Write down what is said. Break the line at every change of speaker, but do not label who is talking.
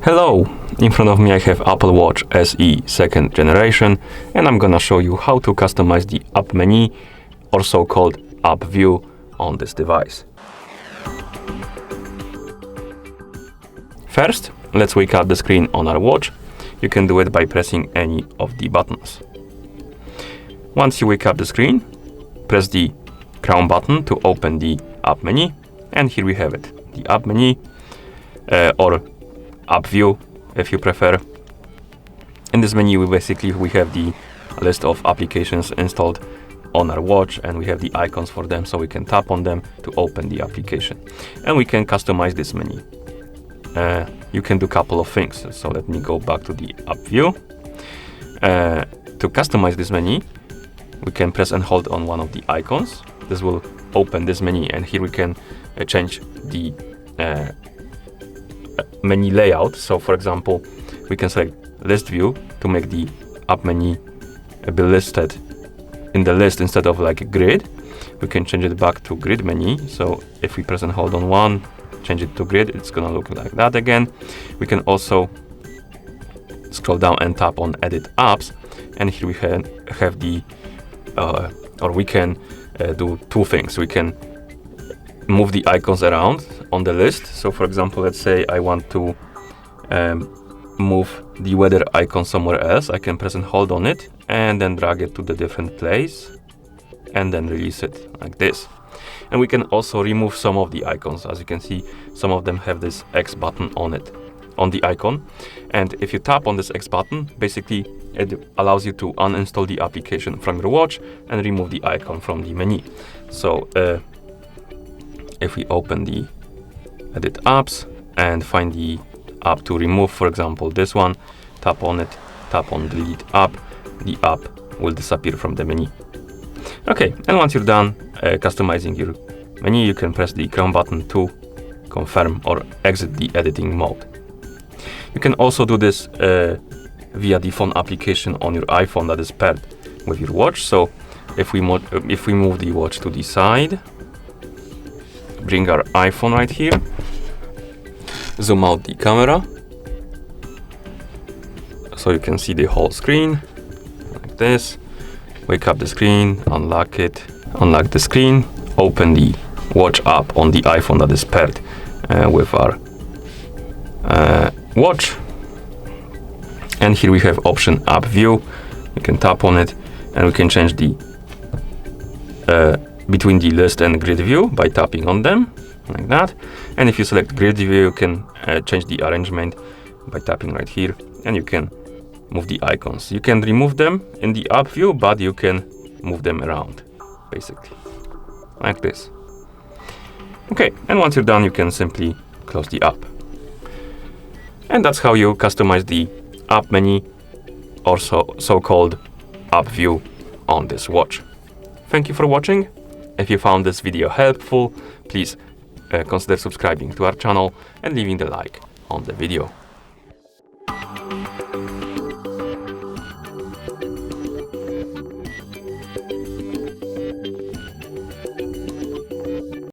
Hello! In front of me I have Apple Watch SE 2nd generation, and I'm gonna show you how to customize the app menu, or so-called app view, on this device. First, let's wake up the screen on our watch. You can do it by pressing any of the buttons. Once you wake up the screen, press the crown button to open the app menu, and here we have it, the app menu, or app view if you prefer. In this menu we have the list of applications installed on our watch, and we have the icons for them, so we can tap on them to open the application, and we can customize this menu. You can do a couple of things, so let me go back to the app view. To customize this menu, we can press and hold on one of the icons. This will open this menu, and here we can change the menu layout. So for example, we can select list view to make the app menu be listed in the list instead of like a grid. We can change it back to grid menu. So if we press and hold on one, change it to grid, it's gonna look like that again. We can also scroll down and tap on edit apps, and here we have the or we can do two things. We can move the icons around on the list. So for example, let's say I want to move the weather icon somewhere else. I can press and hold on it and then drag it to the different place and then release it like this. And we can also remove some of the icons. As you can see, some of them have this X button on it, on the icon. And if you tap on this X button, basically it allows you to uninstall the application from your watch and remove the icon from the menu. So if we open the edit apps and find the app to remove, for example this one, tap on it, tap on delete app, the app will disappear from the menu. Okay, and once you're done customizing your menu, you can press the crown button to confirm or exit the editing mode. You can also do this via the phone application on your iPhone that is paired with your watch. So if we move the watch to the side, bring our iPhone right here, zoom out the camera so you can see the whole screen like this. Wake up the screen, unlock it, unlock the screen, open the watch app on the iPhone that is paired with our watch, and here we have option app view. We can tap on it and we can change the between the list and grid view by tapping on them like that. And if you select grid view, you can change the arrangement by tapping right here, and you can move the icons. You can remove them in the app view, but you can move them around basically like this. Okay, and once you're done, you can simply close the app. And that's how you customize the app menu, or so-called app view, on this watch. Thank you for watching. If you found this video helpful, please consider subscribing to our channel and leaving the like on the video.